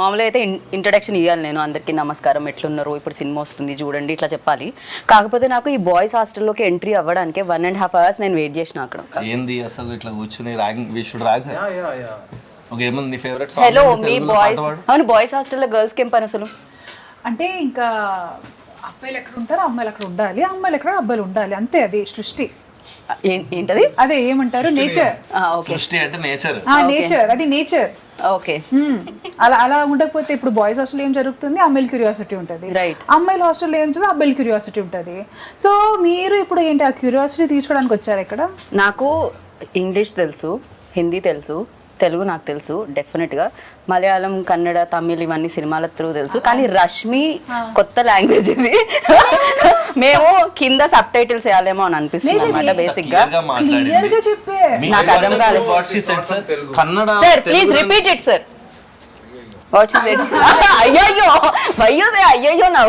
మామూలుగా అయితే ఇంట్రడక్షన్ ఇవ్వాలి, నేను అందరికీ నమస్కారం ఎట్లున్నారు, ఇప్పుడు సినిమా వస్తుంది చూడండి ఇట్లా చెప్పాలి. కాకపోతే నాకు ఈ బాయ్స్ హాస్టల్లోకి ఎంట్రీ అవ్వడానికి 1.5 hours నేను వెయిట్ చేసిన అక్కడ. ఏంది అసలు ఇట్లా కూర్చుని ragging we should rag. Okay, ఏమన్నా నీ ఫేవరెట్ సాంగ్? హలో మీ బాయ్స్. అవును, బాయ్స్ హాస్టల్లో గర్ల్స్కి ఏం పని అసలు? అంటే ఇంకా అబ్బాయిలు ఎక్కడ ఉంటారు, అమ్మాయిలు అక్కడ ఉండాలి, అమ్మాయిలు ఎక్కడ అబ్బాయిలు ఉండాలి, అంతే. అది సృష్టి. ఏంటది? అదే ఏమంటారు, నేచర్. సృష్టి అంటే నేచర్. నేచర్, అది నేచర్. ఓకే. అలా ఉండకపోతే ఇప్పుడు బాయ్స్ హాస్టల్ ఏం జరుగుతుంది, అమ్మాయిల క్యూరియాసిటీ ఉంటుంది. రైట్. అమ్మాయిల హాస్టల్లో ఏం జరుగుతుంది, అబ్బాయిల క్యూరియాసిటీ ఉంటుంది. సో మీరు ఇప్పుడు ఏంటి ఆ క్యూరియాసిటీ తీర్చుకోవడానికి వచ్చారు ఇక్కడ? నాకు ఇంగ్లీష్ తెలుసు, హిందీ తెలుసు, తెలుగు నాకు తెలుసు డెఫినెట్గా, మలయాళం, కన్నడ, తమిళ్ ఇవన్నీ సినిమాల త్రూ తెలుసు. కానీ రష్మి కొత్త లాంగ్వేజ్ ఇది. మేము కింద సబ్ టైటిల్స్ వేయాలేమో అని అనిపిస్తుంది అనమాట బేసిక్ గా. నాకు అర్థం కాదు. Sir please repeat it sir. What is it? అయ్యయ్యో అయ్యయ్యో నా.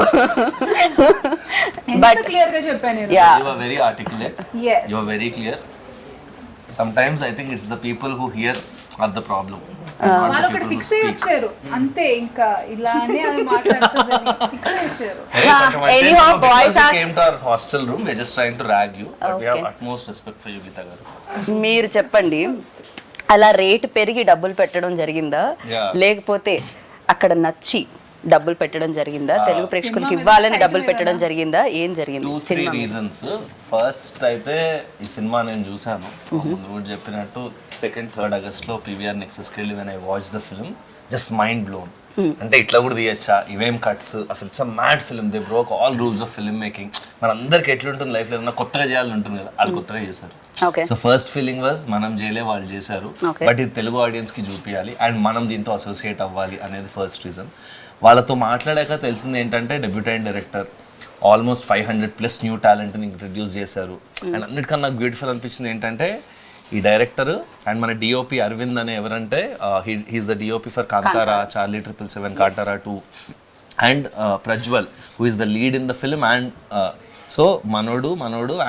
బట్ క్లియర్ గా చెప్పాను. You are very articulate. Yes. You are very clear. Sometimes I think it's the people who hear are the problem. వాళ్ళు ఒకటి ఫిక్స్ అయ్యి వచ్చారు అంతే, ఇంకా ఇలానే అవి మాట్లాడుతుందని ఫిక్స్ అయ్యి వచ్చారు. Anyhow, boys came to our hostel room. We're just trying to rag you, but we have utmost respect for you, Geeta garu. మీరు చెప్పండి, అలా రేటు పెరిగి డబ్బులు పెట్టడం జరిగిందా, లేకపోతే అక్కడ నచ్చి డబ్బులు పెట్టడం జరిగిందా, తెలుగు ప్రేక్షకులకి ఇవ్వాలని డబ్బులు పెట్టడం జరిగిందా, ఏం జరిగింది? 2-3 reasons. ఫస్ట్ అయితే ఈ సినిమా నేను చూసాను ముందు కూడా చెప్పినట్టు 2nd, 3rd August పీవీఆర్ నెక్సెస్కి వెళ్ళి when I watch the film just mind blown. అంటే ఇట్లా కూడా తీయచ్చా, ఇవేం కట్స్, అసలు it's a mad film. They broke all rules of film making. మన అందరికి ఎట్లుంటుంది లైఫ్లో ఏదైనా కొత్తగా చేయాలని ఉంటుంది కదా, వాళ్ళు కొత్తగా చేశారు. సో ఫస్ట్ ఫీలింగ్ వాజ్ మనం చేయలే, వాళ్ళు చేశారు, బట్ ఇది తెలుగు ఆడియన్స్ కి చూపించాలి అండ్ మనం దీంతో అసోసియేట్ అవ్వాలి అనేది ఫస్ట్ రీజన్. వాళ్ళతో మాట్లాడాక తెలిసింది ఏంటంటే డెబ్యూటెంట్ డైరెక్టర్, ఆల్మోస్ట్ 500+ న్యూ టాలెంట్ని ఇంట్రడ్యూస్ చేశారు. అండ్ అన్నిటికన్నా నాకు బ్యూటిఫుల్ అనిపించింది ఏంటంటే ఈ డైరెక్టర్ అండ్ మన డిఓపి అరవింద్ అనే ఎవరంటే he's the DOP for Kantara, Charlie 777, Kantara 2 and Prajwal who is the lead in the film. And so మనోడు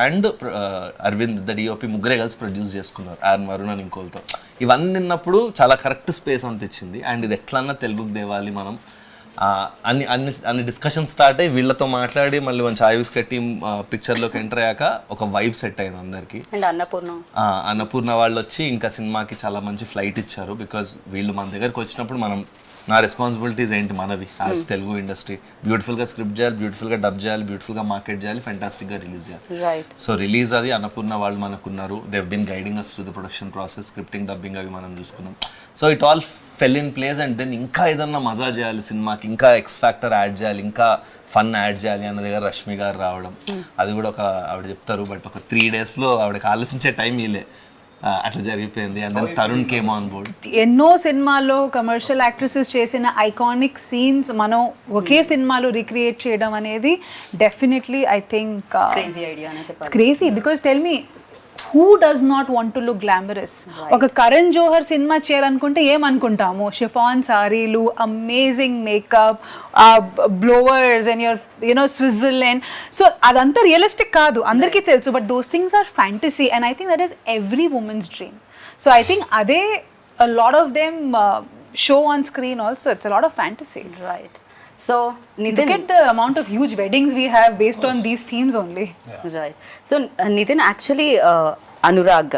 అండ్ అరవింద్ ద డిఓపి ముగ్గురే కలిసి ప్రొడ్యూస్ చేసుకున్నారు, వరుణ్ అని ఇంకోలతో. ఇవన్నీ విన్నప్పుడు చాలా కరెక్ట్ స్పేస్ అనిపించింది. అండ్ ఇది ఎట్లన్నా తెలుగుకి దేవాలి మనం అన్ని డిస్కషన్ స్టార్ట్ అయ్యి వీళ్ళతో మాట్లాడి మళ్ళీ మంచి ఆయుస్ కట్టి పిక్చర్లోకి ఎంటర్ అయ్యాక ఒక వైబ్ సెట్ అయింది అందరికి. అన్నపూర్ణ వాళ్ళు వచ్చి ఇంకా సినిమాకి చాలా మంచి ఫ్లైట్ ఇచ్చారు. బికాజ్ వీళ్ళు మన దగ్గరికి వచ్చినప్పుడు నా రెస్పాన్సిబిలిటీస్ ఏంటి మనవి యాజ్ తెలుగు ఇండస్ట్రీ, బ్యూటిఫుల్గా స్క్రిప్ట్ చేయాలి, బ్యూటిఫుల్గా డబ్ చేయాలి, బ్యూటిఫుల్గా మార్కెట్ చేయాలి, ఫెంటాస్టిక్గా రిలీజ్ చేయాలి. సో రిలీజ్ అది అన్నపూర్ణ వాళ్ళు మనకున్నారు. They have been guiding us through the production process, scripting, dubbing అవి మనం చూసుకున్నాం. So it all fell in place. And then ఇంకా ఏదన్నా మజా చేయాలి సినిమాకి, ఇంకా ఎక్స్ ఫ్యాక్టర్ యాడ్ చేయాలి, ఇంకా ఫన్ యాడ్ చేయాలి అన్న దగ్గర రష్మి గారు రావడం, అది కూడా ఒక ఆవిడ చెప్తారు బట్ ఒక 3 daysలో ఆవిడకి ఆలోచించే టైం ఇలే, అట్లా జరిగిపోయింది. And then Tarun came on board. ఎన్నో సినిమాల్లో కమర్షియల్ యాక్ట్రెసెస్ చేసిన ఐకానిక్ సీన్స్ మనం ఒకే సినిమాలో రీక్రియేట్ చేయడం అనేది definitely I think crazy. Because tell me, who does not want to look glamorous? ఒక కరణ్ జోహర్ సినిమా చేయాలనుకుంటే ఏమనుకుంటాము, షిఫాన్ సారీలు, amazing makeup, blowers and your Switzerland. So అదంతా రియలిస్టిక్ కాదు, అందరికీ తెలుసు. But those things are fantasy and I think that is every women's dream. So I think అదే a lot of them show on screen also. It's a lot of fantasy. Right. So Nithin, look at the amount of huge weddings we have based on these themes only. Right. So Nithin, actually Anurag,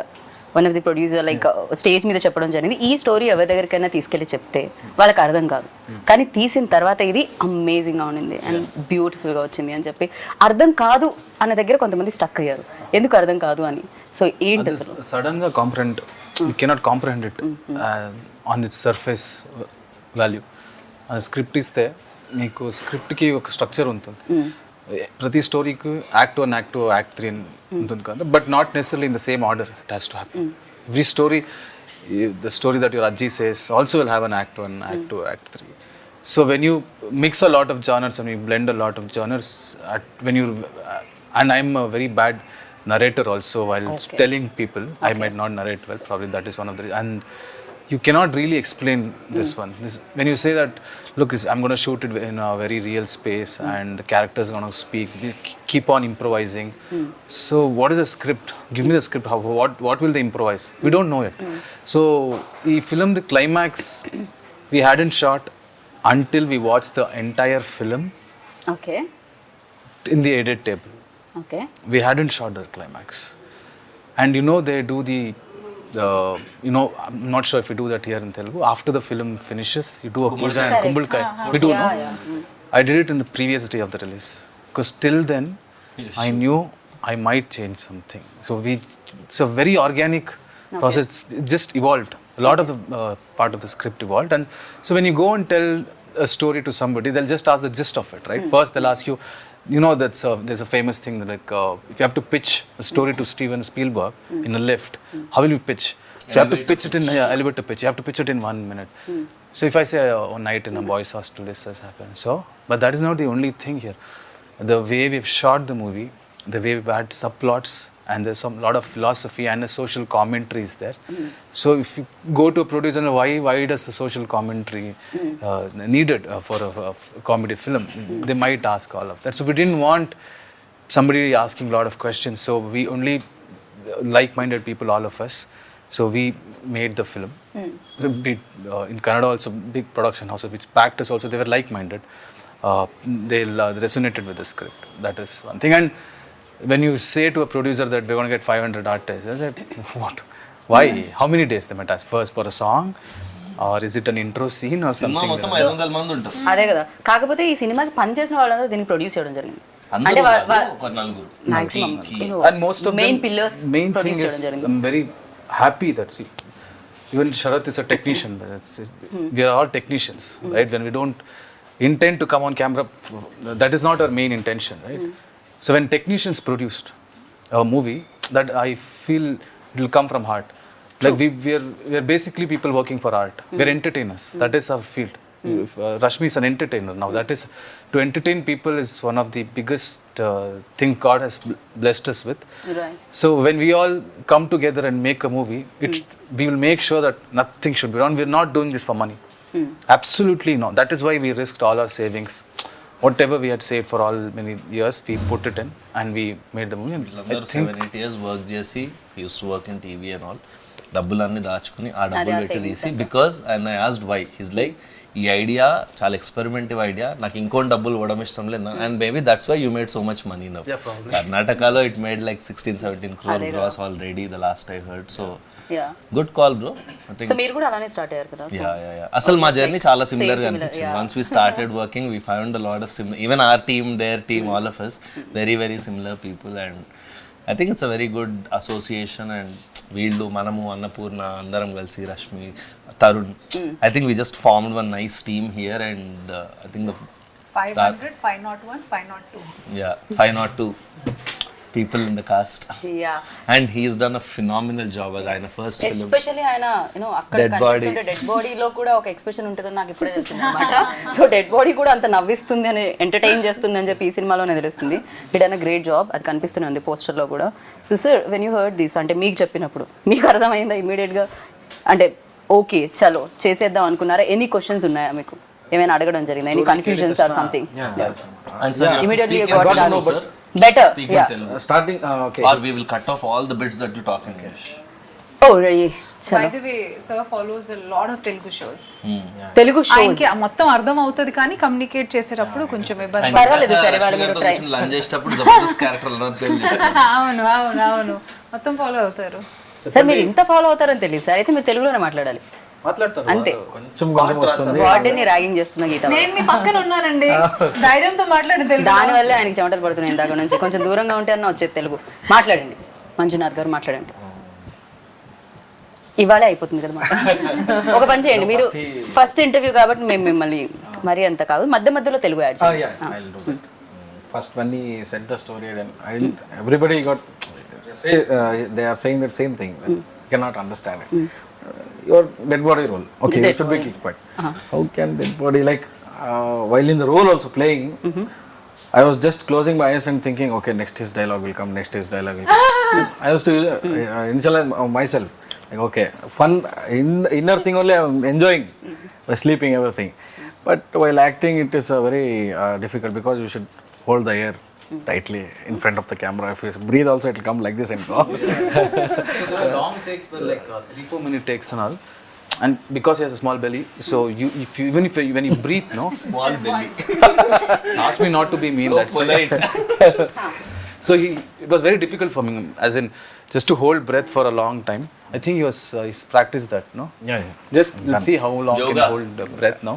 one of the producer, like stage మీద చెప్పడం జరిగింది, ఈ story ఎవరి దగ్గరికైనా తీసుకెళ్ళి చెప్తే వాళ్ళకి అర్థం కాదు, కానీ తీసిన తర్వాత ఇది అమేజింగ్గా ఉండింది అండ్ బ్యూటిఫుల్గా వచ్చింది అని చెప్పి. అర్థం కాదు అన్న దగ్గర కొంతమంది స్టక్ అయ్యారు, ఎందుకు అర్థం కాదు అని. సో ఏంటి సడన్గా comprehend, you cannot comprehend it on it's surface value. Script ఇస్తే మీకు స్క్రిప్ట్కి ఒక స్ట్రక్చర్ ఉంటుంది, ప్రతి స్టోరీకి యాక్ట్ 1, యాక్ట్ 2, యాక్ట్ 3 ఉంటుంది కదా, but not necessarily in the same order it has to happen. Every story, the story that your అజ్జీ says also will have an act 1, act 2, act 3. So when you mix a lot of genres and you blend a lot of genres, and I'm a very bad narrator also while telling people. I might not narrate well, probably that is one of the, and you cannot really explain this one. When you say that, look, I'm going to shoot it in a very real space and the characters are going to speak, we keep on improvising. So what is the script? Give me the script. What will they improvise? We don't know it. So the film, the climax we hadn't shot, until we watch the entire film okay in the edit table. Okay We hadn't shot the climax. And you know, they do the, you know, I'm not sure if we do that here in Telugu. After the film finishes, you do a puja and kumbhalkai. We do, no? I did it in the previous day of the release. Because till then, I knew I might change something. So it's a very organic process. It just evolved. A lot of the part of the script evolved. And so when you go and tell a story to somebody, they'll just ask the gist of it, right? First, they'll ask you, you know, there's a famous thing that, like, if you have to pitch a story to Steven Spielberg in a lift, how will you pitch? So you have to pitch it in elevator pitch. You have to pitch it in 1 minute. So if I say one night in a boys' hostel, this has happened. So, but that is not the only thing here. The way we've shot the movie, the way we've had subplots, and there's some lot of philosophy and a social commentary is there. So if you go to a producer, why does the social commentary needed for a comedy film? They might ask all of that. So we didn't want somebody asking a lot of questions. So we only like-minded people, all of us. So we made the film. So in Kannada also, big production houses, which backed us also, they were like-minded. They resonated with the script. That is one thing. And when you say to a producer that we're going to get 500 artists, I said, what? Why? How many days they might ask? First for a song? Or is it an intro scene or cinema something? మొత్తం 500 మంది ఉంటారు. అదే కదా. కాకపోతే ఈ సినిమాకి పనిచేసిన వాళ్ళందరూ దీన్ని ప్రొడ్యూస్ చేయడం జరిగింది. అందరూ ఒక నలుగురు. Maximum And most of main them, pillars main thing produce is, చేయడం జరిగింది. I'm very happy that, see, even Sharath is a technician. We are all technicians, right? When we don't intend to come on camera, that is not our main intention, right? So when technicians produced a movie, that I feel it will come from heart. Like we are basically people working for art. We are entertainers. That is our field. Rashmi is an entertainer now. That is, to entertain people is one of the biggest thing God has blessed us with. Right. So when we all come together and make a movie, we will make sure that nothing should be wrong. We are not doing this for money. Absolutely not. That is why we risked all our savings. Whatever we had saved for all many years, we put it in and we made the movie. వీళ్ళందరూ 7-8 years work చేసి use to work in TV and all డబ్బులన్నీ దాచుకుని ఆ డబ్బులు పెట్టి తీసి because and I asked why his like ఈ idea చాలా ఎక్స్పెరిమెంటివ్ ఐడియా, నాకు ఇంకోటి డబ్బులు ఇవ్వడం ఇష్టం లేదు, and maybe that's why you made so much money now. కర్ణాటకలో it made like 16-17 crore gross already the last I heard. So good call bro. So మీరు కూడా అలానే స్టార్ట్ అయ్యారు కదా. అసలు మా జర్నీ చాలా సిమిలర్ గా అనిపించింది. Once we started working we found a lot of similar, even our team, their team, all of us very very similar people. And I think it's a very good association. And వీళ్ళు, మనము, అన్నపూర్ణ అందరం కలిసి, Rashmi, Tarun, I think we just formed one nice team here. And I think 500, 501, 502. 502 people in the cast. And he's done a phenomenal job as ఆయన first film. Especially ఆయన అక్కడ కనిపిస్తుంటే dead బాడీలో కూడా ఒక ఎక్స్ప్రెషన్ ఉంటుందని నాకు ఇప్పుడే తెలిసింది అనమాట. సో డెడ్ బాడీ కూడా అంత నవ్విస్తుంది అని, ఎంటర్టైన్ చేస్తుంది అని చెప్పి ఈ సినిమాలోనే తెలుస్తుంది. It an a great job. అది కనిపిస్తూనే ఉంది పోస్టర్లో కూడా. So sir, when you heard this, అంటే మీకు చెప్పినప్పుడు మీకు అర్థమైందా ఇమీడియట్గా? అంటే ఓకే చలో చేసేద్దాం అనుకున్నారా? ఎనీ క్వశ్చన్స్ ఉన్నాయా మీకు? ఏమైనా అడగడం జరిగిందా? Any confusions or something? Immediately you got to know better. Starting okay, or we will cut off all the bits that you talk in English. Oh really? By the way, sir follows a lot of Telugu shows. Telugu show ఆయనకి మొత్తం అర్థం అవుతుంది కానీ communicate చేసేటప్పుడు కొంచెం ఇబ్బంది. పర్వాలేదు sir, వాళ్ళు మీరు ట్రై. లంచ్ చేసేటప్పుడు జబర్దస్త్ క్యారెక్టర్ అవును అవును అవును, మొత్తం ఫాలో అవుతారు. సార్ మీరు ఇంత ఫాలో అవుతారని తెలియదు సార్. అయితే మీరు తెలుగులోనే మాట్లాడాలి అంతే. కొంచెం వస్తుంది. వాటిని ర్యాగింగ్ చేస్తున్నా గీత. నేను మీ పక్కన ఉన్నానండి, ధైర్యంతో మాట్లాడి తెలుగు. దానివల్ల ఆయనకి చెమటలు పడుతున్నాయి ఇందాక నుంచి. కొంచెం దూరంగా ఉంటే అన్న వచ్చేది తెలుగు. మాట్లాడండి మంజునాథ్ గారు, మాట్లాడండి. ఇవాళే అయిపోతుంది కదా మాట. ఒక పని చేయండి, మీరు ఫస్ట్ ఇంటర్వ్యూ కాబట్టి మేము మిమ్మల్ని మరీ అంత కాదు, మధ్య మధ్యలో తెలుగు యాడ్ చేయండి. First when he said the story, then everybody got they are saying that same thing. You cannot understand it. Your dead body role. Okay, you should be kicked back. How can dead body, like while in the role also playing, I was just closing my eyes and thinking, okay, next his dialogue will come, next his dialogue will come. I was to initialize myself. Like, okay, fun, inner thing only I'm enjoying by sleeping, everything. But while acting, it is very difficult because you should hold the air tightly in front of the camera. If you breathe also, it will come like this and go. So the long takes were like 3-4 minute takes and all. and because he has a small belly, so when you breathe, no, Small belly. ask me not to be mean. So That's polite. so it was very difficult for me, as in just to hold breath for a long time. I think he's practiced that, no? Yeah. Just let's see how long Yoga. can hold breath now.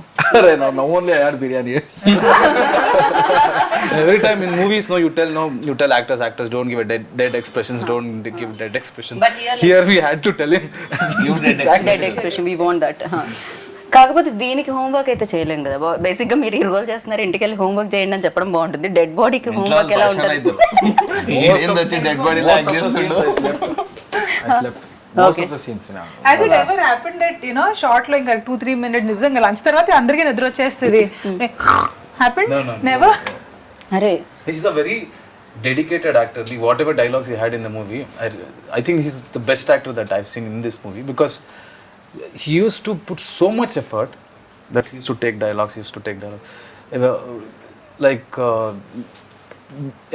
Now only I had biryani. Every time in movies, no, you tell actors don't give a dead expressions, don't give dead expressions. But here we had to tell him. You did dead expression we want that. కాకపోతే దీనికి homework అయితే చేయలేం కదా. బేసిక్గా మీరు ఈ role చేస్తున్నారు, ఇంటికి వెళ్ళి హోంవర్క్ చేయండి అని చెప్పడం బాగుంటుంది. డెడ్ బాడీకి హోంవర్క్ ఎలా ఉంటుంది? వచ్చి డెడ్ బాడీ లాగ్ చేస్తుండు. I slept. Most of the scenes now. Has it ever happened that, you know, short లో ఇంకా 2-3 minutes నిజంగా లంచ్ తర్వాత అందరికీ నిద్ర వచ్చేస్తుంది? Happened? No. Never? అరే He's a very dedicated actor. Whatever dialogues he had in the movie, I think he's the best actor that I've seen in this movie, because he used to put so much effort that he used to take dialogues. Like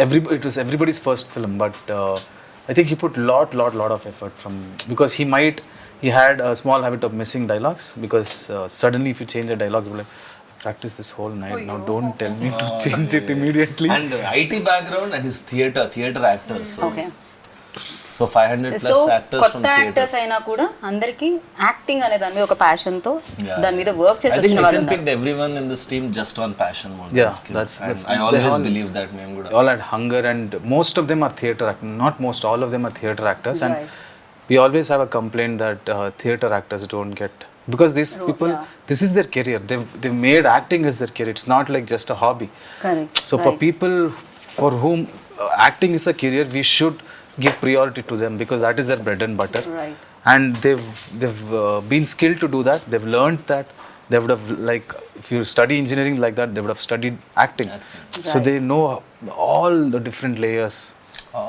it was everybody's first film, but I think he put lot of effort because he had a small habit of missing dialogues, because suddenly if you change a dialogue, you're like, practice this whole night. Now don't tell me to change it immediately. And IT background and his theater actor. Okay. So 500 so plus actors from కొత్త theater. Actors అయినా కూడా అందరికి acting అనే దాని మీద ఒక passion తో దాని మీద వర్క్ చేసి I think వచ్చిన వాళ్ళు Nithin ఉన్నారు. picked everyone in this team just on passion more Yeah, than skill. that's- And I they always all- believe that మేము కూడా. They all had hunger, and most of them are theater actors. Not most, all of them are theater actors. And Right. we always have a complaint that theater actors don't get, because these people, this is their career. They've made acting as their career. It's not like just a hobby. Correct. So for people for whom acting is a career, we should give priority to them, because that is their bread and butter. Right. And they've been skilled to do that. They've learned that. They would have, like, if you study engineering like that, they would have studied acting. So they know all the different layers.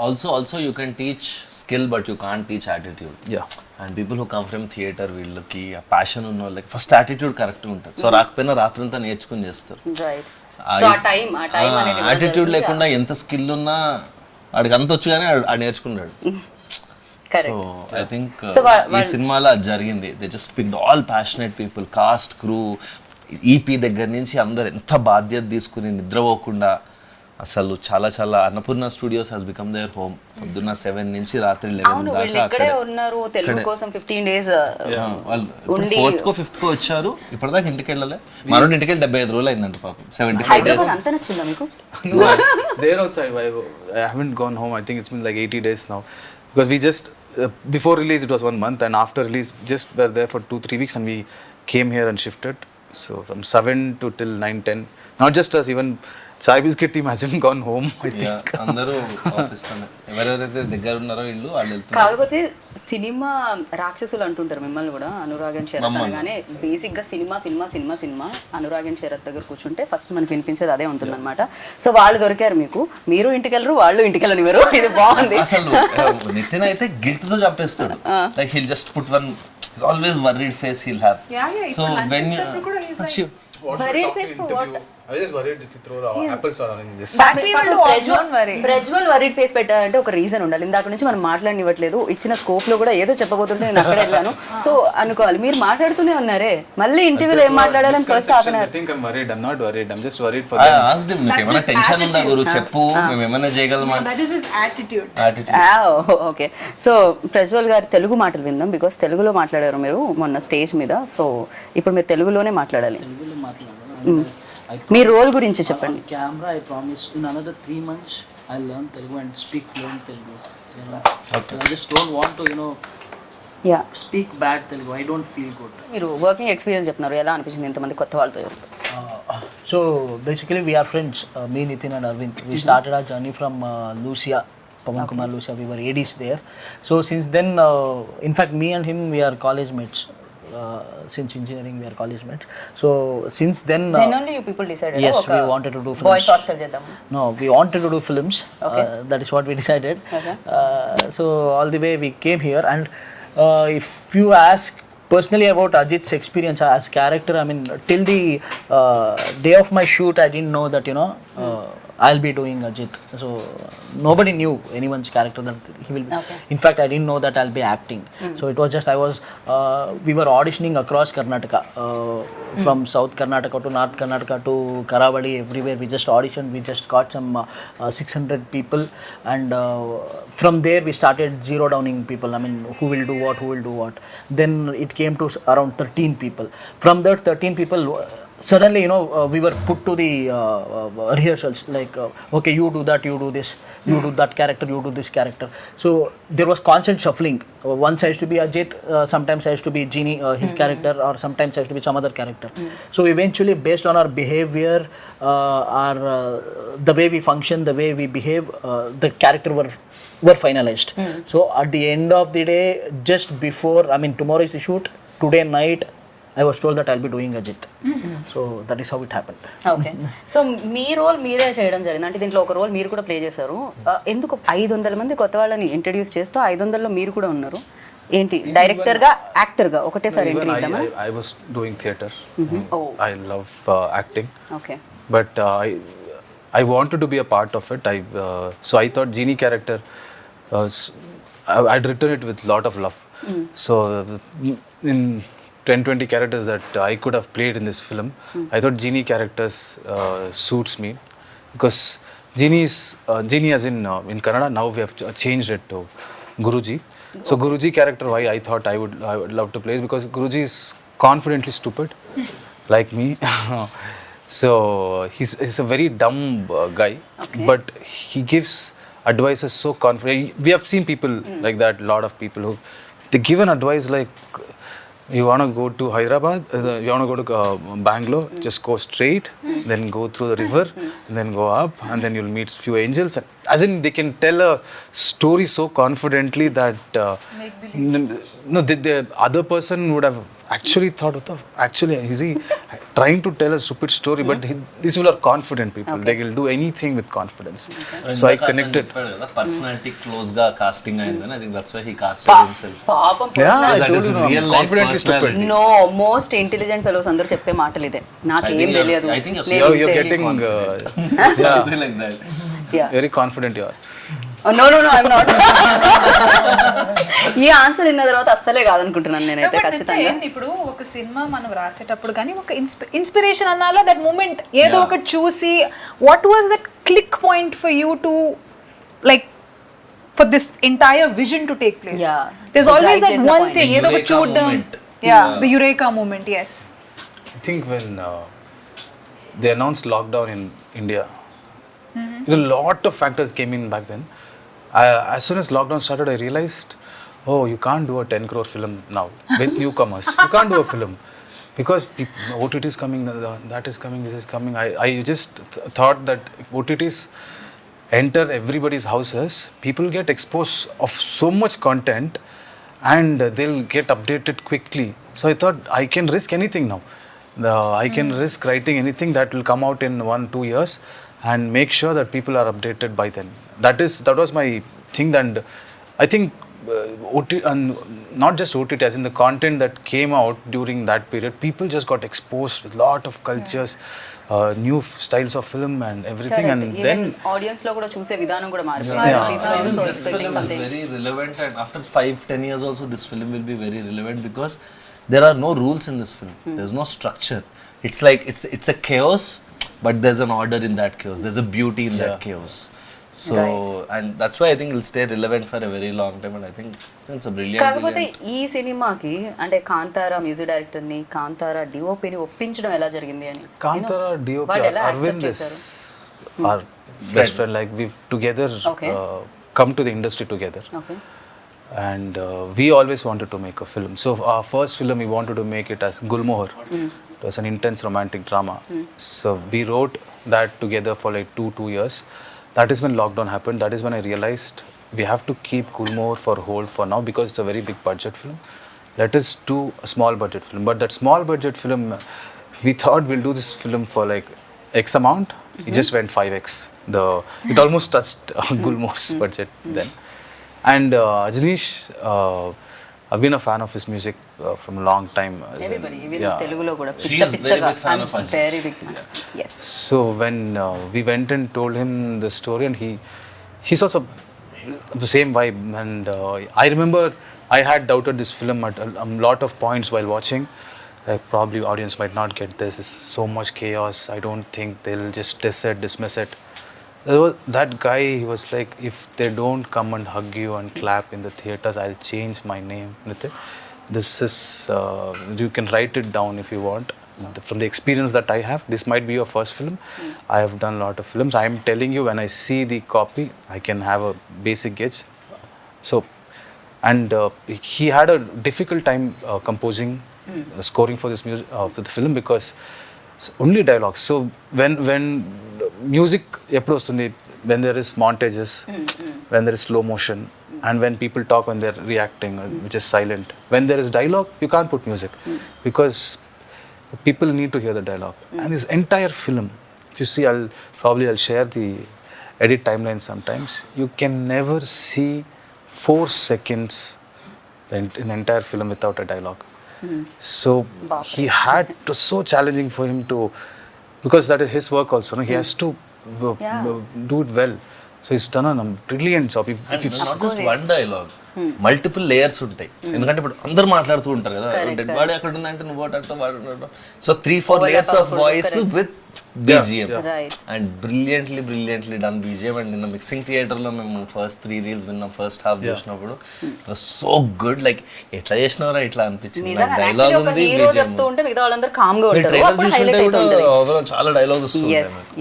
Also you can teach skill but you can't teach attitude. Yeah. And people who come from theater, వీళ్ళకి ఆ passion ఉన్న వాళ్ళకి first attitude correct ఉంటుంది. So రాకపోయినా రాత్రంతా నేర్చుకుని చేస్తారు. Right. So ఆ టైం అనేది యాటిట్యూడ్ లేకుండా ఎంత స్కిల్ ఉన్నా వాడికి అంత వచ్చు కానీ ఆడు నేర్చుకున్నాడు. సో ఐ థింక్ ఈ సినిమాలో అది జరిగింది. They just picked all passionate people, cast, crew, EP దగ్గర నుంచి అందరు ఎంత బాధ్యత తీసుకుని నిద్రపోకుండా అసలు చాలా Annapurna studios has become their home. పొద్దున్న 7 నుంచి రాత్రి 11 అవును, వీళ్ళు దాకా ఇక్కడే ఉన్నారు తెలుగు కోసం 15 days వాళ్ళు 4th కో 5th కో వచ్చారు. ఇప్పటిదాకా ఇంటికి వెళ్ళలే. మరో ఇంటికి వెళ్ళి 75 రోజులు అయిందంట పాపం. 75 days. హైదరాబాద్ అంత నచ్చిందా మీకు? No, there also I haven't gone home. I think it's been like 80 days now, because we just before release it was 1 month, and after release just were there for 2-3 weeks, and we came here and shifted. So from 7 to till 9-10, not just us, even Chai Biscuit team hasn't gone home, I think. అందరూ office లోనే, ఎవరెవరైతే దగ్గర ఉన్నారో ఇల్లు వాళ్ళు వెళ్తున్నారు. కాకపోతే cinema రాక్షసులు అంటుంటారు మిమ్మల్ని కూడా. అనురాగన్ శరత్ అనగానే బేసిక్ గా సినిమా అనురాగన్ శరత్ దగ్గర కూర్చుంటే ఫస్ట్ మనకి వినిపించేది అదే ఉంటుంది అనమాట. సో వాళ్ళు దొరికారు మీకు, మీరు ఇంటికి వెళ్ళరు, వాళ్ళు ఇంటికి వెళ్ళనివ్వరు. ఇది బాగుంది. అసలు నితిన్ అయితే గిల్ట్ తో చంపేస్తాడు. Like he'll just put one always worried face he'll have. So when Worried face for what? I was just worried if you throw apples or oranges. Prajwal worried face పెట్టాలంటే ఒక రీజన్ ఉండాలి. ఇందాక నుంచి మనం మాట్లాడనివ్వట్లేదు. ఇచ్చిన స్కోప్ లో కూడా ఏదో చెప్పబోతుంటే నేను అక్కడ వెళ్ళాను. సో అనుకోవాలి, మీరు మాట్లాడుతూనే ఉన్నారే. మళ్ళీ ఇంటర్వ్యూలో ఏం మాట్లాడాలని first half an hour. I think I'm worried. I'm not worried. I'm just worried for I them. asked him, నీకు ఏమైనా టెన్షన్ ఉందా గురు, చెప్పు, మేము ఏమైనా చేయగలమా? That is his attitude. Okay. So Prajwal గారి తెలుగు మాటలు విందాం, బికాస్ తెలుగులో మాట్లాడారు మీరు మొన్న స్టేజ్ మీద. సో ఇప్పుడు మీరు తెలుగులోనే మాట్లాడాలి. మీ రోల్ గురించి చెప్పండి. Camera, I promise in another 3 months I'll learn Telugu and speak fluent Telugu. So, okay. I just don't want to, yeah, speak bad Telugu. I don't feel good. మీరు working experience చెప్తున్నారు, ఎలా అనిపించింది ఇంతమంది కొత్త వాళ్ళతో చేస్తారు? So basically we are friends, me, Nithin and Arvind. We started our journey from Lucia, Pawan Kumar Lucia. We were ADs there. So since then, in fact me and him, we are college mates. Since engineering we are college mates. So since then, only you people decided, yes, we wanted to do films. Boys hostel చేద్దాం. No, we wanted to do films. Okay. That is what we decided. Okay. So all the way we came here, and if you ask personally about Ajit's experience as character, I mean, till the day of my shoot, I didn't know that I'll be doing Ajit. So nobody knew anyone's character that he will be. In fact, I didn't know that I'll be acting. So it was just we were auditioning across Karnataka, from South Karnataka to North Karnataka to Karavadi, everywhere. We just auditioned. We just got some 600 people, and from there we started zero downing people. I mean, who will do what. Then it came to around 13 people. From that 13 people, suddenly, we were put to the rehearsals, like, okay, you do that, you do this, you do that character, you do this character. So there was constant shuffling. Once I used to be Ajit, sometimes I used to be Genie, his character, or sometimes I used to be some other character. So eventually, based on our behavior, the way we function, the way we behave, the character were finalized. So at the end of the day, just before, I mean, tomorrow is the shoot, today night, I was told that I'll be doing Ajit. So that is how it happened. Okay so మీ role మీరే చేయడం జరిగింది అంటే దీంట్లో ఒక role మీరు కూడా play చేశారు ఎందుకు 500 మంది కొత్త వాళ్ళని ఇంట్రడ్యూస్ చేస్తూ 500లో మీరు కూడా ఉన్నారు ఏంటి డైరెక్టర్గా యాక్టర్గా ఒకటేసారి ఎంట్రీ ఇద్దామా I was doing theatre. I love acting. Okay But I wanted to be a part of it. So I thought Genie character, I'd written it with lot of love. So in 10-20 characters that I could have played in this film, I thought Genie characters suits me because Genie as in Kannada, now we have changed it to Guruji. So Guruji character, why I thought I would love to play is because Guruji is confidently stupid like me. So he's a very dumb guy, but he gives advices so confident. We have seen people like that, lot of people who they give an advice like, you want to go to Hyderabad, you want to go to Bangalore, just go straight, then go through the river, and then go up, and then you'll meet few angels. As in, they can tell a story so confidently that the other person would have actually thought of, actually, is he trying to tell a stupid story? But these people are confident people. They will do anything with confidence. So I connected. Personality close ga casting ayindani. I think that's why he casted himself. పాపం Yeah, I That told is you, his real life confidently stupid. personality. No most intelligent fellows అందరూ చెప్పే మాటలు ఇదే నాకేం తెలియదు I think You're getting something like that. very confident you are. No I'm not ఈ answer విన్న తర్వాత అస్సలే కాదనుకుంటున్నాను నేనైతే ఖచ్చితంగా ఇప్పుడు ఒక సినిమా మనం రాసేటప్పుడు కానీ ఒక ఇన్స్పిరేషన్ అన్నాలో దట్ మూమెంట్ ఏదో ఒకటి చూసి what was that click point for you to like for this entire vision to take place there is always that one thing ఏదో ఒకటి చూడడం the eureka moment yes I think when they announced lockdown in India, a lot of factors came in back then. As soon as lockdown started, I realized, oh, you can't do a 10 crore film now with newcomers. You can't do a film because OTT is coming, that is coming, this is coming. I just thought that if OTTs enter everybody's houses, people get exposed of so much content and they'll get updated quickly. So I thought I can risk anything now. I can risk writing anything that will come out in 1-2 years and make sure that people are updated by then. That was my thing, and I think OTT, and not just OTT, as in the content that came out during that period, people just got exposed with lot of cultures, new styles of film and everything. And then audience లో కూడా చూసే విధానం కూడా మారిపోయింది This film is very relevant, and after 5-10 years also this film will be very relevant because there are no rules in this film. There's no structure. It's like it's a chaos, but there's an order in that chaos. There's a beauty in that chaos. So and that's why I think it'll stay relevant for a very long time, and I think it's a brilliant. కాకపోతే ఈ సినిమాకి అంటే Kantara music director ని Kantara DOP ని ఒప్పించడం ఎలా జరిగింది అని Kantara DOP Arvind is our best friend. Like we've together come to the industry together. Okay. And we always wanted to make a film. So our first film, we wanted to make it as Gulmohar. It was an intense romantic drama. So we wrote that together for like 2 years. That is when lockdown happened. That is when I realized we have to keep Gulmohar for hold for now because it's a very big budget film. Let us do a small budget film. But that small budget film, we thought we'll do this film for like X amount. It just went 5x. It almost touched Gulmohar's budget then. And Ajnish I've been a fan of his music from a long time. Everybody, even Telugulo kuda She picha is very pichaga. big fan I'm of Ajay. very big fan. Yes. So when we went and told him the story, and he's also the same vibe. And I remember I had doubted this film at a lot of points while watching. Like, probably audience might not get this. There's so much chaos. I don't think they'll just dismiss it. That guy, he was like, if they don't come and hug you and clap in the theaters, I'll change my name. Nithin, this is, you can write it down if you want. From the experience that I have, this might be your first film. I have done a lot of films. I am telling you, when I see the copy, I can have a basic gauge. So, and he had a difficult time composing, scoring for this music, for the film, because it's only dialogues. So when music eppudu vastundi, when there is montages, when there is slow motion, and when people talk when they're reacting, which is silent. When there is dialogue, you can't put music, because people need to hear the dialogue. And this entire film, if you see, I'll share the edit timeline sometimes. You can never see 4 seconds in the entire film without a dialogue. So he had to, so challenging for him to, because that is his work also, no? He has to do it well. So he's done a brilliant job. And not just one dialogue, multiple layers ఉంటాయి. ఎందుకంటే ఇప్పుడు అందరు మాట్లాడుతూ ఉంటారు కదా, dead body అక్కడ ఉందంటే నువ్వు వాడు. So 3-4 layers of voice with BGM. And brilliantly done BGM. And in the mixing theater lo mem first 3 reels vinnam, first half chesinapudu it was so good. Like etla chesnavara itla anpichindi. Like dialogue undi, hero BGM చెప్తూ ఉంటే మిగతా వాళ్ళందరూ com గా ఉంటారు, అప్పుడు highlight కూడా అవుతుంది. overall చాలా dialogues వస్తుంది.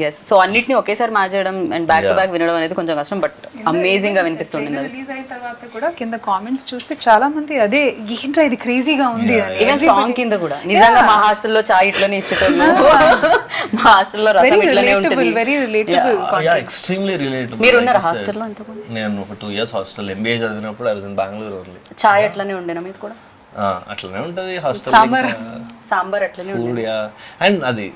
yes సో అన్నిటిని ఒకేసారి మార్చడం అండ్ బ్యాక్ టు బ్యాక్ వినడం అనేది కొంచెం కష్టం, బట్ అమేజింగ్ గా వినిపిస్తుంది. రిలీజ్ అయిన తర్వాత కూడా కింద కామెంట్స్ చూస్తే చాలా మంది అదే ఏంట్రా ఇది క్రేజీగా ఉంది అని. ఈవెన్ సాంగ్ కింద కూడా నిజంగా మా హాస్టల్లో చాయ్ ఇట్లనే ఇచ్చేటోళ్ళు, మా హాస్టల్లో రసం ఇట్లనే ఉంటుంది. Very relatable. Yeah, extremely relatable. మీరు ఉన్నారా హాస్టల్లో అంతకుముందు? నేను ఒక 2 years హాస్టల్ MBA చదివినప్పుడు I was in Bangalore only. చాయ్ అట్లనే ఉండేనా మీకు కూడా? అట్లనే ఉంటుంది హాస్టల్. సాంబార్ అట్లనే ఫుడ్. అండ్ అది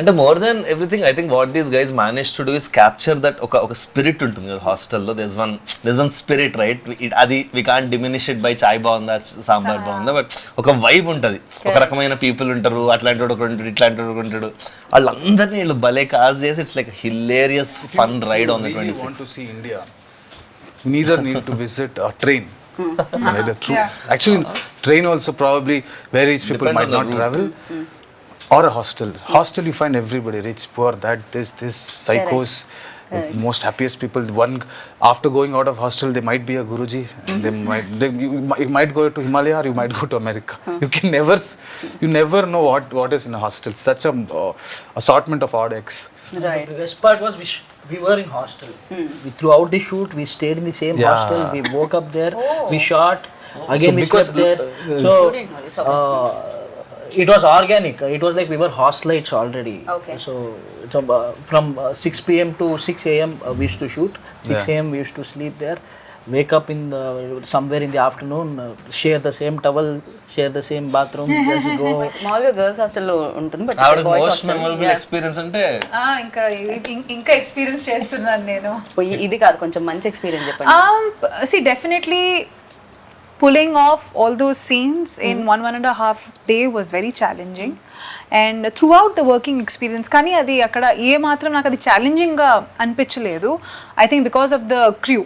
అంటే more than everything I think what these guys manage to do is capture that ఒక స్పిరిట్ ఉంటుంది కదా హాస్టల్లో. There's one spirit, right? అది we can't diminish it by చాయ్ బాగుందా సాంబార్ బాగుందా, బట్ ఒక వైబ్ ఉంటుంది. ఒక రకమైన పీపుల్ ఉంటారు, అట్లాంటి వాడు ఉంటాడు, ఇట్లాంటి వాడు ఉంటాడు. వాళ్ళందరినీ వీళ్ళు భలే కాజ్ చేసి it's like hilarious fun ride on the 26th. Want to see India, you neither need to visit a train. Actually, train also probably where rich people might not travel. Or a hostel. Hostel you find everybody, rich, poor, that, this, psychos, most happiest people. One, after going out of hostel, they might be a Guruji. You might go to Himalaya or you might go to America. You never know what is in a hostel. Such a assortment of odd eggs. Right. The best part was we were in hostel. Throughout the shoot, we stayed in the same hostel. We woke up there. We shot. Again, we slept there. It was organic. It was like we were hostelites already. Okay. So from 6 p.m. to 6 a.m. We used to shoot. 6 a.m. we used to sleep there. Wake up somewhere in the afternoon. Share the same towel. Share the same bathroom. Just go. మామూలుగా girls హాస్టల్లో ఉంటుంది, but most memorable experience అంటే ఇంకా experience చేస్తున్నాను నేను. ఇది కాదు, కొంచెం మంచి ఎక్స్పీరియన్స్ చెప్పండి. See, definitely pulling off all those scenes in 1.5 day was very challenging, and throughout the working experience కానీ అది అక్కడ ఏ మాత్రం నాకు అది ఛాలెంజింగ్గా అనిపించలేదు. I think because of the crew,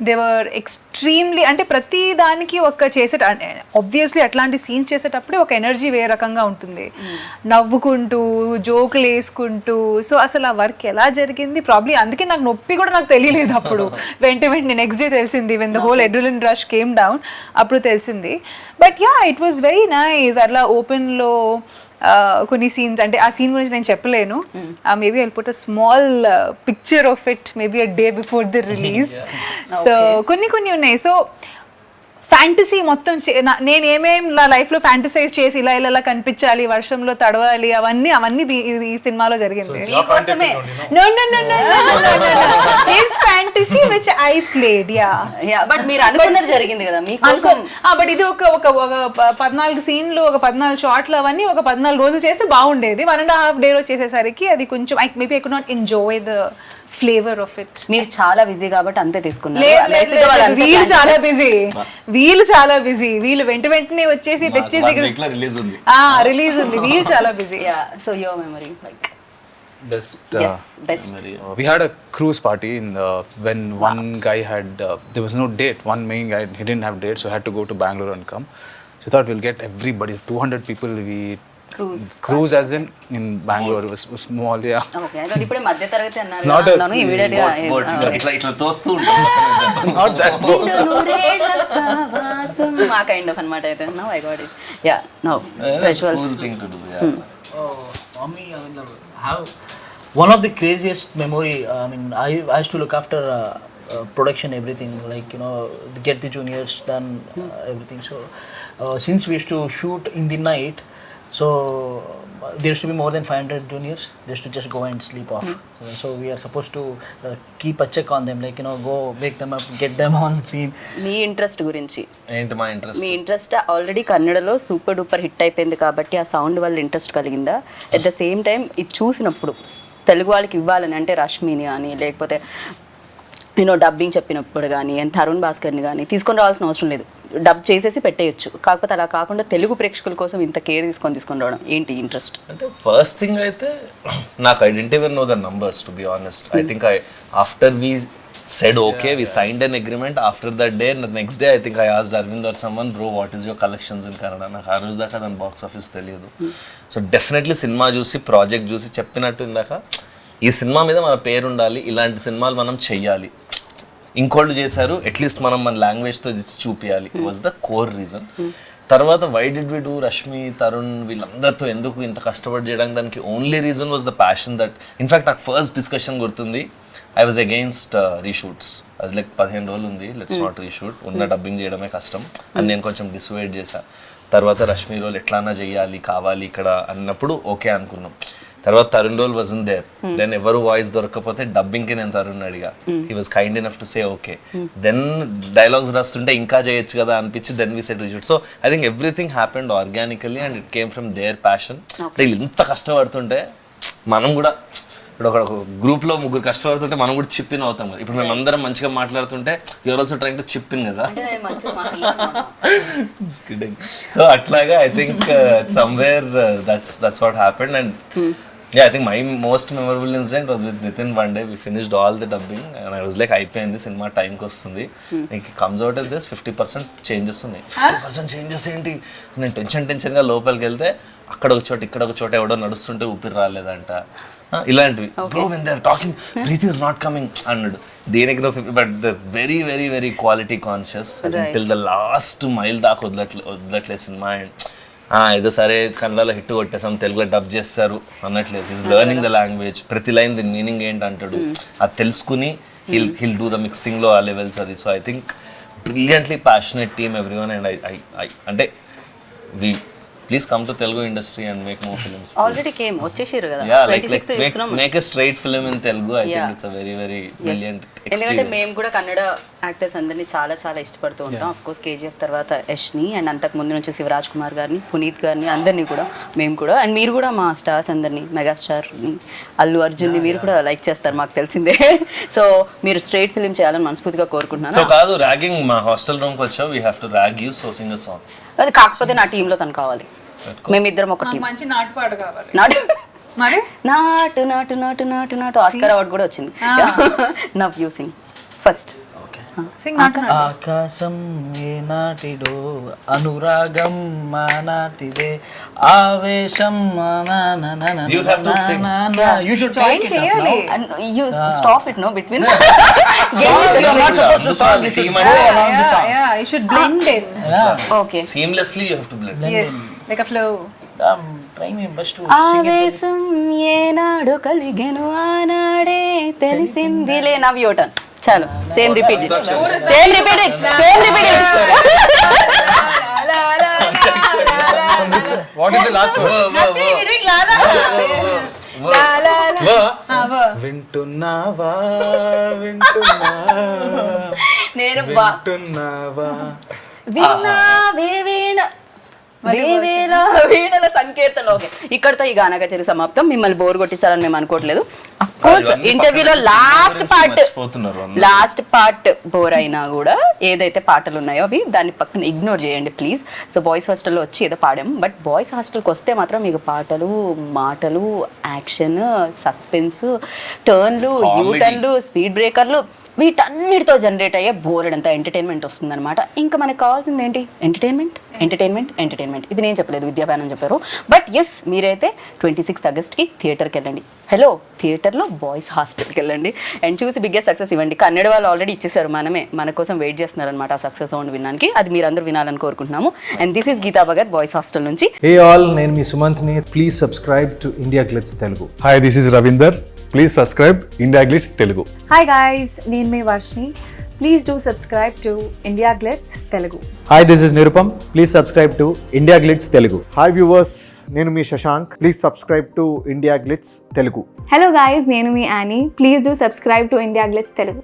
they were extremely, అంటే ప్రతి దానికి ఒక ఆబ్వియస్లీ అట్లాంటి సీన్స్ చేసేటప్పుడే ఒక ఎనర్జీ వేరే రకంగా ఉంటుంది, నవ్వుకుంటూ జోకులు వేసుకుంటూ. సో అసలు ఆ వర్క్ ఎలా జరిగింది, ప్రాబ్లీ అందుకే నాకు నొప్పి కూడా నాకు తెలియలేదు అప్పుడు. వెంటనే నెక్స్ట్ డే తెలిసింది, when the whole adrenaline rush came down, అప్పుడు తెలిసింది. But yeah, it was very nice. అట్లా ఓపెన్లో కొన్ని సీన్స్, అంటే ఆ సీన్ గురించి నేను చెప్పలేను. Maybe I'll put a small picture of it maybe a day before the release. So కొన్ని ఉన్నాయి. సో ఫ్యాంటసీ మొత్తం నేను ఏమేం నా లైఫ్లో ఫ్యాంటసైజ్ చేసి ఇలా కనిపించాలి, వర్షంలో తడవాలి, అవన్నీ ఈ సినిమాలో జరిగింది. His fantasy which I played. But మీరు అనుకున్నది జరిగింది కదా మీకోసం. బట్ ఇది ఒక 14 సీన్లు, ఒక 14 షాట్లు, అవన్నీ ఒక 14 రోజులు చేస్తే బాగుండేది. 1.5 డేలో చేసేసరికి అది కొంచెం maybe I could not enjoy the flavour of it. మీరు చాలా బిజీ కాబట్టి అంతే తీసుకున్నారు. వీళ్ళు చాలా బిజీ, వీళ్ళు వెంటనే వచ్చేసి తెచ్చేసి రిలీజ్ ఉంది. రిలీజ్ ఉంది, వీళ్ళు చాలా busy. So your memory like Best. best. We had a cruise party when one guy had there was no date. One main guy, he didn't have date, so had to go to Bangalore and come. So thought we'll get everybody, 200 people. We cruise as in Bangalore. It was small, yeah. Okay, I thought ipude madhya taragati It's not a- annanu immediately ఇట్లా తోస్తూ ఉంటాం. Not that boat. ఆ kind of అన్నమాట. అయితే now I got it. Yeah now visuals. Cool thing to do, yeah. Mommy, I mean, have one of the craziest memory. I mean, I used to look after production, everything, like, you know, get the juniors done, everything. So since we used to shoot in the night, so there used to be more than 500 juniors. They used to just go and sleep off. So we are supposed to keep a check on them, like, you know, go wake them up, get them on scene. Me interest గురించి. ఏంటి మా interest? మీ interest already కన్నడలో super duper hit అయిపోయింది కాబట్టి ఆ sound వల్ల interest కలిగిందా? At the same time ఇది చూసినప్పుడు తెలుగు వాళ్ళకి ఇవ్వాలని, అంటే రష్మిని కానీ లేకపోతే నేను డబ్బింగ్ చెప్పినప్పుడు కానీ తరుణ్ భాస్కర్ని కానీ తీసుకొని రావాల్సిన అవసరం లేదు, డబ్ చేసేసి పెట్టేయచ్చు. కాకపోతే అలా కాకుండా తెలుగు ప్రేక్షకుల కోసం ఇంత కేర్ తీసుకొని రావడం ఏంటి ఇంట్రెస్ట్? అంటే ఫస్ట్ థింగ్ అయితే నాకు I don't even know the numbers to be honest. I think after we said okay, we signed an agreement. After that day, the next day I think I asked Arvind or someone, bro, what is your collections in Kannada? నాకు ఆ రోజు దాకా దాని box office తెలియదు. So definitely cinema చూసి project చూసి చెప్పినట్టు ఇందాక ఈ సినిమా మీద మన పేరు ఉండాలి, ఇలాంటి సినిమాలు మనం చెయ్యాలి, ఇంకోళ్ళు చేశారు అట్లీస్ట్ మనం మన లాంగ్వేజ్తో చూపించాలి, వాజ్ ద కోర్ రీజన్. తర్వాత why did we do Rashmi, Tarun వీళ్ళందరితో ఎందుకు ఇంత కష్టపడి చేయడానికి దానికి only reason was the passion that in fact నాకు ఫస్ట్ డిస్కషన్ గుర్తుంది. I was against reshoots. అది లైక్ 15 రోజులు ఉంది, లెట్స్ నాట్ రీషూట్, ఉన్న డబ్బింగ్ చేయడమే కష్టం అని నేను కొంచెం డిసైడ్ చేశా. తర్వాత రష్మి రోల్ ఎట్లానా చేయాలి కావాలి ఇక్కడ అన్నప్పుడు ఓకే అనుకున్నాం. తర్వాత Tarun role wasn't there. Then ఎవరు వాయిస్ దొరకకపోతే డబ్బింగ్కి నేను తరుణ్ అడిగా. He was kind enough to say okay. Then dialogues రాస్తుంటే ఇంకా చేయొచ్చు కదా అనిపించి then we said reshoot. So I think everything happened organically and it came from their passion. వీళ్ళు ఇంత కష్టపడుతుంటే మనం కూడా ఇప్పుడు ఒక గ్రూప్లో 3 కష్టపడుతుంటే మనం కూడా చిప్ ఇన్ అవుతాం కదా. ఇప్పుడు మేము అందరం మంచిగా మాట్లాడుతుంటే you're also trying to chip in కదా. సో అట్లాగా I think somewhere that's what happened. And yeah, I think my most memorable incident was with Nithin. One day we finished all the dubbing and I was like అయిపోయింది cinema టైంకి వస్తుంది, ఇంక comes out of this 50% changes ఉన్నాయి. 50% changes ఏంటి? నేను టెన్షన్గా లోపలికి వెళ్తే అక్కడ ఒక చోట ఇక్కడ ఒక చోట ఎవడో నడుస్తుంటే ఊపిరి రాలేదంట, ఇలాంటివి. Bro when they are talking breath is not coming అన్నాడు. దేనికి but the very very very quality conscious till the last mile దాకా వదలట్లేదు సినిమా. అండ్ ఏదో సరే కన్నడలో హిట్ కొట్టేసాం తెలుగులో డబ్ చేస్తారు అన్నట్లేదు. Is learning the language. ప్రతి లైన్ దీని మీనింగ్ ఏంటి అంటాడు, అది తెలుసుకుని హిల్ డూ ద మిక్సింగ్లో ఆ లెవెల్స్ అది. So I think brilliantly passionate team everyone. And I అంటే we please come to Telugu industry and make more films. Already came వచ్చేసారు కదా. Yeah, like make a straight film in Telugu. I think it's a very very brilliant experience. ఎందుకంటే మేము కూడా Kannada actors అందరినీ చాలా చాలా ఇష్టపడుతూ ఉంటాం. ఆఫ్ కోర్స్ కేజీఎఫ్ తర్వాత యష్ని అండ్ అంతకు ముందు నుంచి శివరాజ్ కుమార్ గారిని, పునీత్ గారిని అందరినీ కూడా మేము కూడా, అండ్ మీరు కూడా మా స్టార్స్ అందరినీ, మెగాస్టార్ అల్లు అర్జున్ని మీరు కూడా లైక్ చేస్తారు మాకు తెలిసిందే. సో మీరు స్ట్రైట్ ఫిల్మ్ చేయాలని మనస్ఫూర్తిగా కోరుకుంటున్నాను. సో కాదు ర్యాగింగ్, మా హాస్టల్ రూమ్కి వచ్చావు, we have to rag you, so Singh a song. అది కాకపోతే నా టీంలో తను కావాలి, మేమిద్దరం ఒక టీం. మంచి నాటుపాడు కావాలి. నాటు మరి నాటు నాటు నాటు నాటు నాటు ఆస్కార్ అవార్డు కూడా వచ్చింది. Now you sing first. Singh నాటు. ఆకాశం ఏ నాటిడో అనురాగం మా నాటిదే ఆవేశం You have to sing. You should join take it up చేయాలి. now. And you stop it, no, between. You are not supposed to song. You should Team go అంటే along the song. Yeah, you should blend in. Yeah. Okay. seamlessly you have to blend. Yes, like a flow. I'm trying my best to sing it. ఆవేశం ఏనాడు కలిగెను ఆనాడే తెలిసిందిలే. Now your turn. చాలు, same repeat it, same repeat it, same repeat it. What is the last word? Nothing, we're doing la la. La la la. వింటున్నావా వింటున్నావా నేను వింటున్నావా విన్నావే వీణ వేవేల వీణల సంకీర్తన. ఓకే, ఇక్కడతో ఈ గానా కచేరీ సమాప్తం. మిమ్మల్ని బోర్ కొట్టించాలని మేము అనుకోవట్లేదు. కోర్స్ ఇంటర్వ్యూలో లాస్ట్ పార్ట్ బోర్ అయినా కూడా ఏదైతే పాటలు ఉన్నాయో అవి దాన్ని పక్కన ఇగ్నోర్ చేయండి ప్లీజ్. సో బాయ్స్ హాస్టల్లో వచ్చి ఏదో పాడాం, బట్ బాయ్స్ హాస్టల్కి వస్తే మాత్రం మీకు పాటలు, మాటలు, యాక్షన్, సస్పెన్స్, టర్న్లు, యూటర్న్లు, స్పీడ్ బ్రేకర్లు వీటన్నిటితో జనరేట్ అయ్యే బోర్డంతా ఎంటర్టైన్మెంట్ వస్తుందన్నమాట. ఇంకా మనకు కావాల్సింది ఏంటి? Entertainment entertainment entertainment. ఇది నేను చెప్పలేదు, విద్యాభానం చెప్పారు. బట్ ఎస్, మీరైతే 26th ఆగస్ట్కి థియేటర్కి వెళ్ళండి. హలో, థియేటర్లో బాయ్స్ హాస్టల్కి వెళ్ళండి అండ్ చూసి బిగ్గెస్ట్ సక్సెస్ ఇవ్వండి. కన్నడ వాళ్ళు ఆల్రెడీ ఇచ్చేసారు, మన కోసం వెయిట్ చేస్తున్నారు అనమాట ఆ సక్సెస్ సౌండ్ వినడానికి. అది మీరు అందరూ వినాలని కోరుకుంటున్నాము. And this is Geeta Bhagat, boys hostel నుంచి. Hey all, నేను మీ సుమంత్ని. Please subscribe to IndiaGlitz Telugu. Hi, this is Ravinder. Please subscribe IndiaGlitz Telugu. Hi guys, నేను మీ Varshini. Please do subscribe to IndiaGlitz Telugu. Hi, this is Nirupam. Please subscribe to IndiaGlitz Telugu. Hi viewers, నేను మీ Shashank. Please subscribe to India Glitz Telugu. Hello guys, నేను మీ Annie. Please do subscribe to IndiaGlitz Telugu.